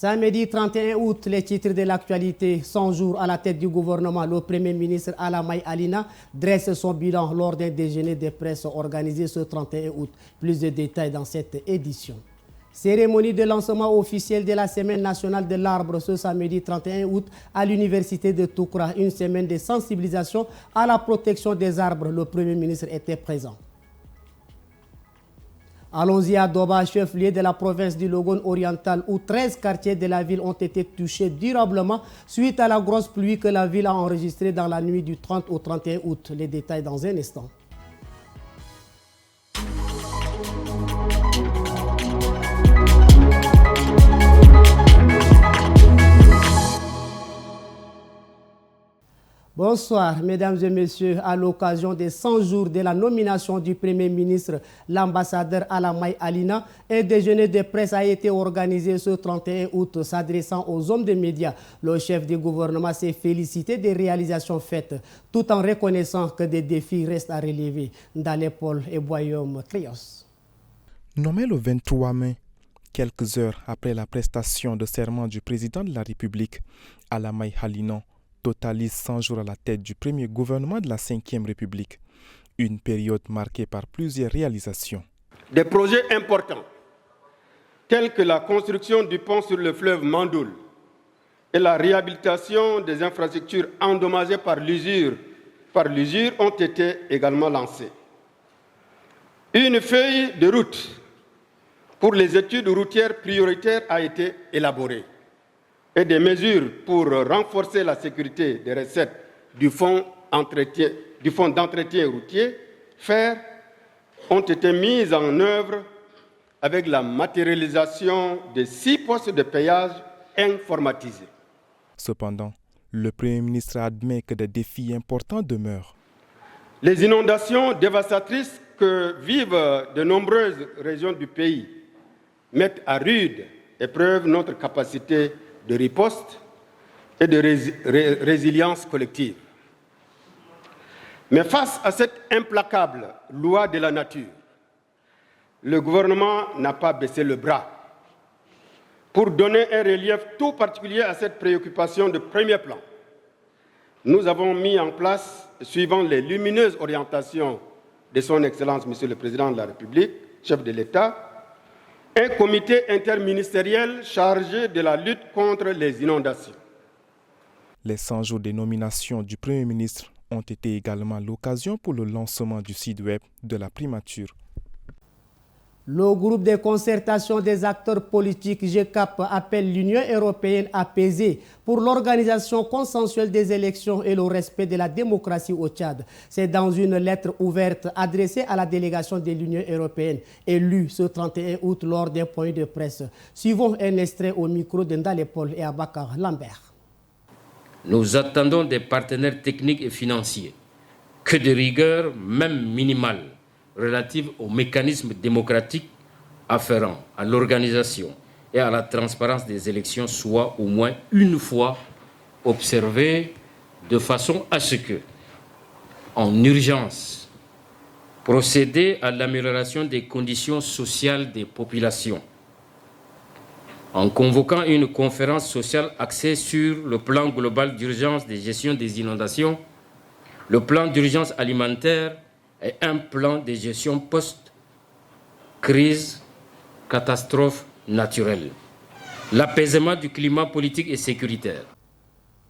Samedi 31 août, les titres de l'actualité. 100 jours à la tête du gouvernement, le Premier ministre Alamay Alina dresse son bilan lors d'un déjeuner de presse organisé ce 31 août. Plus de détails dans cette édition. Cérémonie de lancement officiel de la Semaine nationale de l'arbre ce samedi 31 août à l'université de Toukra. Une semaine de sensibilisation à la protection des arbres. Le Premier ministre était présent. Allons-y à Doba, chef-lieu de la province du Logone oriental, où 13 quartiers de la ville ont été touchés durablement suite à la grosse pluie que la ville a enregistrée dans la nuit du 30 au 31 août. Les détails dans un instant. Bonsoir, mesdames et messieurs. À l'occasion des 100 jours de la nomination du Premier ministre, l'ambassadeur Alamay Alina, un déjeuner de presse a été organisé ce 31 août. S'adressant aux hommes des médias, le chef du gouvernement s'est félicité des réalisations faites, tout en reconnaissant que des défis restent à relever dans les pôles et royaumes Trios. Nommé le 23 mai, quelques heures après la prestation de serment du président de la République, Alamay Alina totalise 100 jours à la tête du premier gouvernement de la 5e République, une période marquée par plusieurs réalisations. Des projets importants, tels que la construction du pont sur le fleuve Mandoul et la réhabilitation des infrastructures endommagées par l'usure, ont été également lancés. Une feuille de route pour les études routières prioritaires a été élaborée et des mesures pour renforcer la sécurité des recettes du fonds d'entretien routier, FER, ont été mises en œuvre avec la matérialisation de 6 postes de péage informatisés. Cependant, le Premier ministre admet que des défis importants demeurent. Les inondations dévastatrices que vivent de nombreuses régions du pays mettent à rude épreuve notre capacité de riposte et de résilience collective. Mais face à cette implacable loi de la nature, le gouvernement n'a pas baissé le bras. Pour donner un relief tout particulier à cette préoccupation de premier plan, nous avons mis en place, suivant les lumineuses orientations de son Excellence, Monsieur le Président de la République, chef de l'État, un comité interministériel chargé de la lutte contre les inondations. Les 100 jours de nomination du Premier ministre ont été également l'occasion pour le lancement du site web de la primature. Le groupe de concertation des acteurs politiques GCAP appelle l'Union européenne à peser pour l'organisation consensuelle des élections et le respect de la démocratie au Tchad. C'est dans une lettre ouverte adressée à la délégation de l'Union européenne élue ce 31 août lors d'un point de presse. Suivons un extrait au micro de Ndalepol et Abakar Lambert. Nous attendons des partenaires techniques et financiers que de rigueur, même minimale, relative aux mécanismes démocratiques afférents à l'organisation et à la transparence des élections soient au moins une fois observées de façon à ce que, en urgence, procéder à l'amélioration des conditions sociales des populations, en convoquant une conférence sociale axée sur le plan global d'urgence de gestion des inondations, le plan d'urgence alimentaire et un plan de gestion post-crise, catastrophe naturelle. L'apaisement du climat politique et sécuritaire.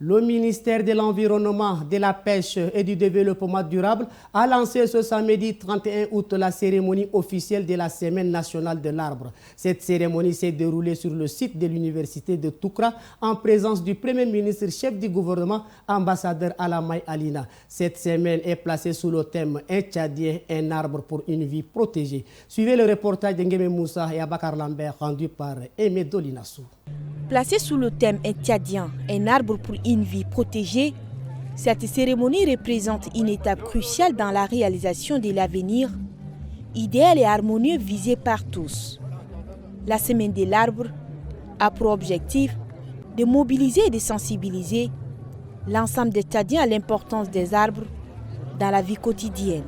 Le ministère de l'Environnement, de la Pêche et du Développement durable a lancé ce samedi 31 août la cérémonie officielle de la Semaine nationale de l'arbre. Cette cérémonie s'est déroulée sur le site de l'université de Toukra en présence du Premier ministre, chef du gouvernement, ambassadeur Alamay Alina. Cette semaine est placée sous le thème « Un Tchadien, un arbre pour une vie protégée ». Suivez le reportage d'Engeme Moussa et Abakar Lambert rendu par Aimé Dolinassou. Placée sous le thème « Un Tchadien, un arbre pour une vie protégée », cette cérémonie représente une étape cruciale dans la réalisation de l'avenir, idéal et harmonieux visé par tous. La Semaine de l'arbre a pour objectif de mobiliser et de sensibiliser l'ensemble des Tchadiens à l'importance des arbres dans la vie quotidienne.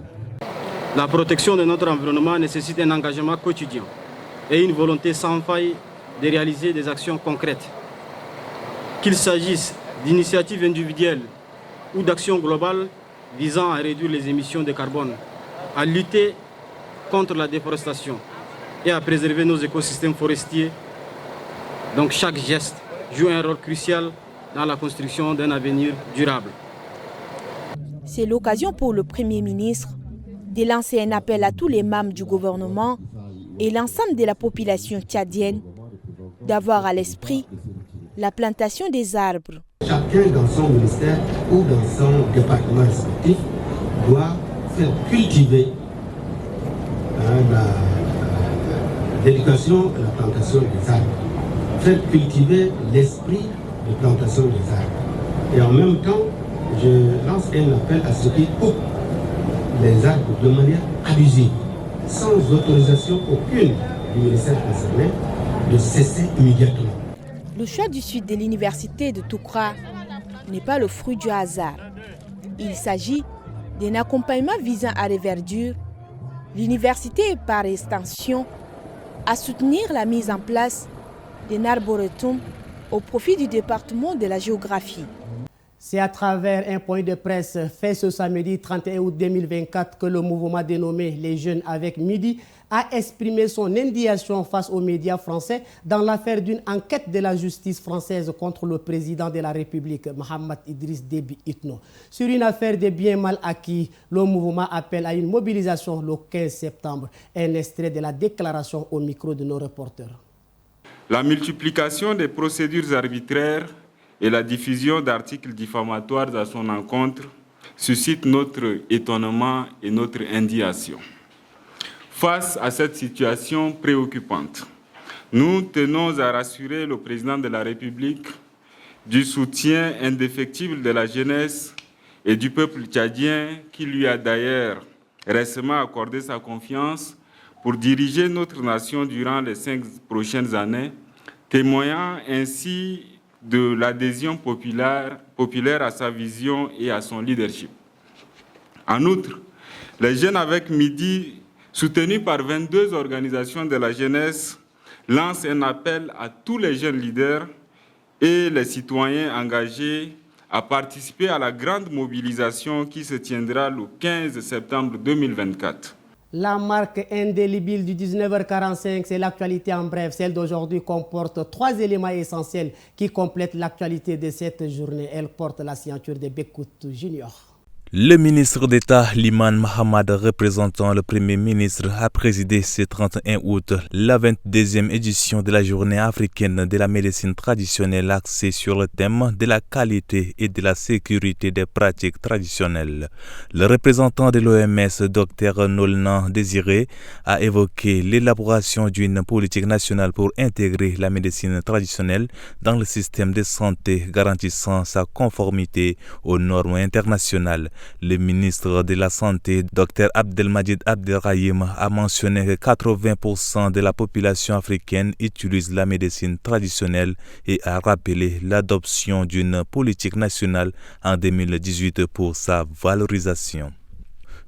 La protection de notre environnement nécessite un engagement quotidien et une volonté sans faille de réaliser des actions concrètes qu'il s'agisse d'initiatives individuelles ou d'actions globales visant à réduire les émissions de carbone, à lutter contre la déforestation et à préserver nos écosystèmes forestiers. Donc chaque geste joue un rôle crucial dans la construction d'un avenir durable. C'est l'occasion pour le Premier ministre de lancer un appel à tous les membres du gouvernement et l'ensemble de la population tchadienne d'avoir à l'esprit la plantation des arbres. Chacun dans son ministère ou dans son département respectif doit faire cultiver l'éducation et la plantation des arbres, faire cultiver l'esprit de plantation des arbres. Et en même temps, je lance un appel à ceux qui coupent les arbres de manière abusive, sans autorisation aucune du ministère concerné, de cesser immédiatement. Le choix du sud de l'université de Toukra n'est pas le fruit du hasard. Il s'agit d'un accompagnement visant à reverdure l'université et par extension à soutenir la mise en place d'un arboretum au profit du département de la géographie. C'est à travers un point de presse fait ce samedi 31 août 2024 que le mouvement dénommé Les Jeunes avec Midi a exprimé son indignation face aux médias français dans l'affaire d'une enquête de la justice française contre le président de la République, Mohamed Idriss Déby Itno. Sur une affaire de biens mal acquis, le mouvement appelle à une mobilisation le 15 septembre. Un extrait de la déclaration au micro de nos reporters. La multiplication des procédures arbitraires et la diffusion d'articles diffamatoires à son encontre suscitent notre étonnement et notre indignation. Face à cette situation préoccupante, nous tenons à rassurer le président de la République du soutien indéfectible de la jeunesse et du peuple tchadien qui lui a d'ailleurs récemment accordé sa confiance pour diriger notre nation durant les 5 prochaines années, témoignant ainsi de l'adhésion populaire à sa vision et à son leadership. En outre, les Jeunes avec Midi, soutenus par 22 organisations de la jeunesse, lancent un appel à tous les jeunes leaders et les citoyens engagés à participer à la grande mobilisation qui se tiendra le 15 septembre 2024. La marque indélébile du 19h45, c'est l'actualité en bref. Celle d'aujourd'hui comporte 3 éléments essentiels qui complètent l'actualité de cette journée. Elle porte la signature de Bekoutou Junior. Le ministre d'État Liman Mahamad, représentant le Premier ministre, a présidé ce 31 août la 22e édition de la Journée africaine de la médecine traditionnelle axée sur le thème de la qualité et de la sécurité des pratiques traditionnelles. Le représentant de l'OMS, Dr Nolnan Désiré, a évoqué l'élaboration d'une politique nationale pour intégrer la médecine traditionnelle dans le système de santé, garantissant sa conformité aux normes internationales. Le ministre de la Santé, Dr Abdelmajid Abdelrahim, a mentionné que 80% de la population africaine utilise la médecine traditionnelle et a rappelé l'adoption d'une politique nationale en 2018 pour sa valorisation.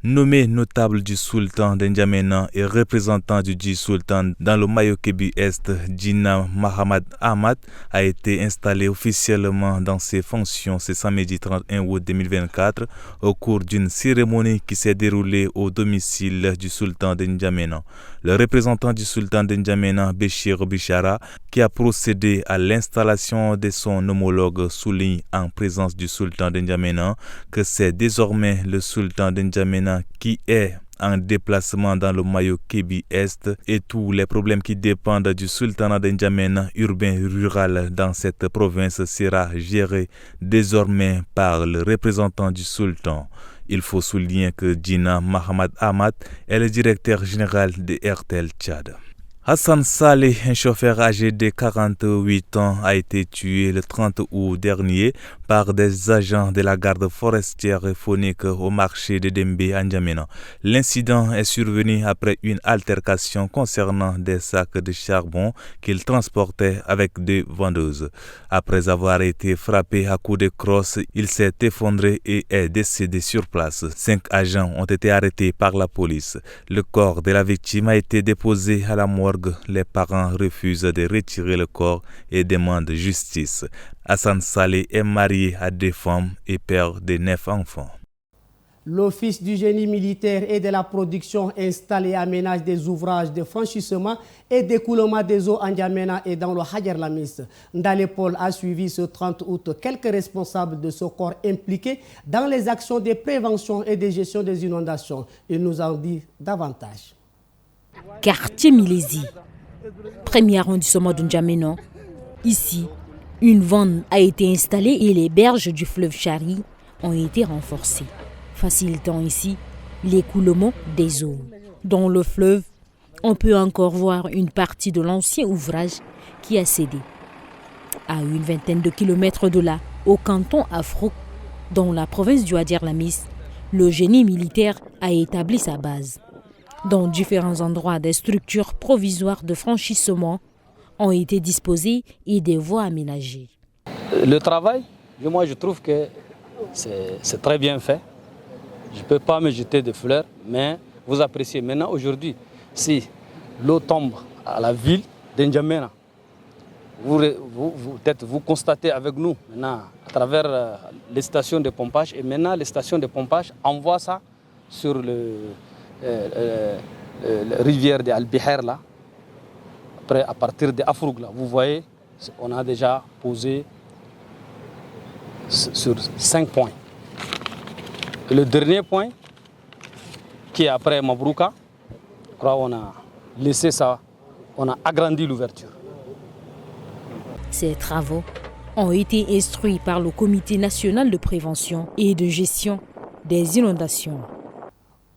Nommé notable du sultan d'Njamena et représentant du sultan dans le Mayo-Kébi-Est, Djina Mahamad Ahmad a été installé officiellement dans ses fonctions ce samedi 31 août 2024 au cours d'une cérémonie qui s'est déroulée au domicile du sultan d'Njamena. Le représentant du sultan d'Njamena, Béchir Bichara, qui a procédé à l'installation de son homologue, souligne en présence du sultan d'Njamena que c'est désormais le sultan d'Njamena qui est en déplacement dans le Mayo-Kébi-Est et tous les problèmes qui dépendent du sultanat d'Njamena urbain-rural dans cette province sera géré désormais par le représentant du sultan. Il faut souligner que Djina Mahamad Ahmad est le directeur général de RTL Tchad. Hassan Saleh, un chauffeur âgé de 48 ans, a été tué le 30 août dernier par des agents de la garde forestière et faunique au marché de Dembe à N'Djamena. L'incident est survenu après une altercation concernant des sacs de charbon qu'il transportait avec des vendeuses. Après avoir été frappé à coups de crosse, il s'est effondré et est décédé sur place. 5 agents ont été arrêtés par la police. Le corps de la victime a été déposé à la morgue morgue, les parents refusent de retirer le corps et demandent justice. Hassan Saleh est marié à 2 femmes et père de 9 enfants. L'Office du génie militaire et de la production installe et aménage des ouvrages de franchissement et d'écoulement des eaux en N'Djamena et dans le Hadjer Lamis. Ndale Paul a suivi ce 30 août quelques responsables de ce corps impliqués dans les actions de prévention et de gestion des inondations. Il nous en dit davantage. Quartier Milési, premier arrondissement de N'Djamena. Ici, une vanne a été installée et les berges du fleuve Chari ont été renforcées, facilitant ici l'écoulement des eaux. Dans le fleuve, on peut encore voir une partie de l'ancien ouvrage qui a cédé. À une vingtaine de kilomètres de là, au canton Afrouk, dans la province du Hadjer Lamis, le génie militaire a établi sa base. Dans différents endroits, des structures provisoires de franchissement ont été disposées et des voies aménagées. Le travail, moi je trouve que c'est très bien fait. Je ne peux pas me jeter des fleurs, mais vous appréciez. Maintenant, aujourd'hui, si l'eau tombe à la ville d'N'Djamena, vous constatez avec nous, maintenant, à travers les stations de pompage, et maintenant les stations de pompage envoient ça sur la rivière de Al-Biher, là. Après, à partir de Afrouk, là, vous voyez, on a déjà posé sur 5 points. Et le dernier point, qui est après Mabrouka, je crois qu'on a laissé ça, on a agrandi l'ouverture. Ces travaux ont été instruits par le Comité national de prévention et de gestion des inondations.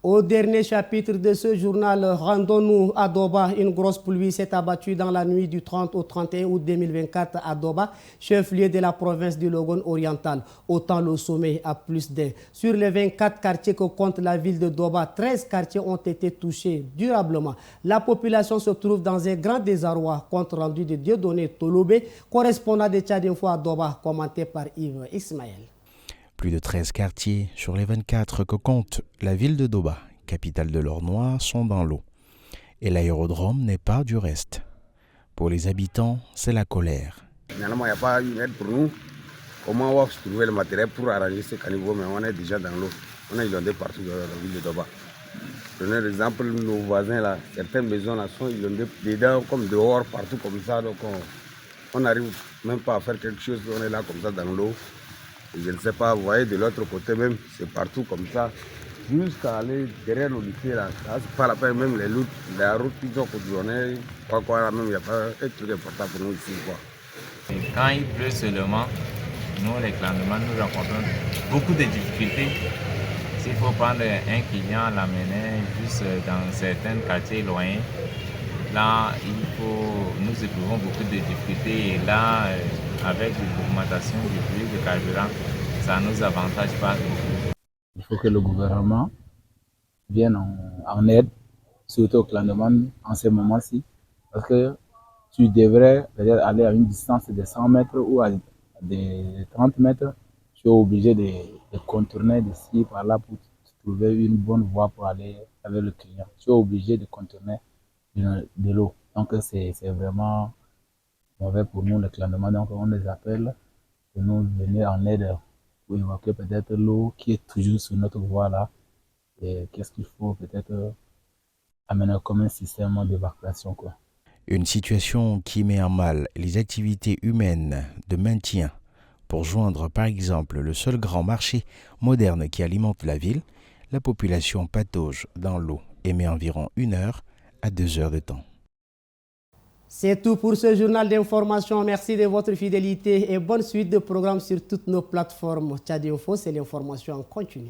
Au dernier chapitre de ce journal, rendons-nous à Doba. Une grosse pluie s'est abattue dans la nuit du 30 au 31 août 2024 à Doba, chef-lieu de la province du Logone oriental. Autant le sommet à plus d'un. Sur les 24 quartiers que compte la ville de Doba, 13 quartiers ont été touchés durablement. La population se trouve dans un grand désarroi. Compte rendu de Dieudonné Tolobé, correspondant de Tchad Info à Doba, commenté par Yves Ismaël. Plus de 13 quartiers sur les 24 que compte la ville de Doba, capitale de l'Ornois, sont dans l'eau. Et l'aérodrome n'est pas du reste. Pour les habitants, c'est la colère. Finalement, il n'y a pas une aide pour nous. Comment on va trouver le matériel pour arranger ce caniveau, mais on est déjà dans l'eau. On est inondé partout dans la ville de Doba. Prenez l'exemple, nos voisins là, certaines maisons là sont inondées dedans comme dehors, partout comme ça. Donc on n'arrive même pas à faire quelque chose, on est là comme ça dans l'eau. Je ne sais pas, vous voyez, de l'autre côté même, c'est partout comme ça. Jusqu'à aller derrière le lycée, là, c'est pas la peine, même les routes, la route qu'ils ont contournées, quoi, là même, il n'y a pas un truc important pour nous ici, quoi. Et quand il pleut seulement, nous, les clandestins, nous rencontrons beaucoup de difficultés. S'il faut prendre un client, l'amener juste dans certains quartiers loin, là, nous éprouvons beaucoup de difficultés. Et là, avec l'augmentation du prix du carburant, ça ne nous avantage pas beaucoup. Il faut que le gouvernement vienne en aide, surtout aux clandestins en ce moment-ci, parce que tu devrais aller à une distance de 100 mètres ou à de 30 mètres, tu es obligé de contourner d'ici par là pour trouver une bonne voie pour aller avec le client. Tu es obligé de contourner de l'eau. Donc c'est vraiment mauvais pour nous, les clandestins. Donc on les appelle pour nous venir en aide pour évacuer peut-être l'eau qui est toujours sur notre voie là. Et qu'est-ce qu'il faut peut-être amener comme un système d'évacuation, quoi. Une situation qui met en mal les activités humaines de maintien. Pour joindre par exemple le seul grand marché moderne qui alimente la ville, la population patauge dans l'eau et met environ 1 heure à 2 heures de temps. C'est tout pour ce journal d'information. Merci de votre fidélité et bonne suite de programmes sur toutes nos plateformes. Tchad Info, c'est l'information en continu.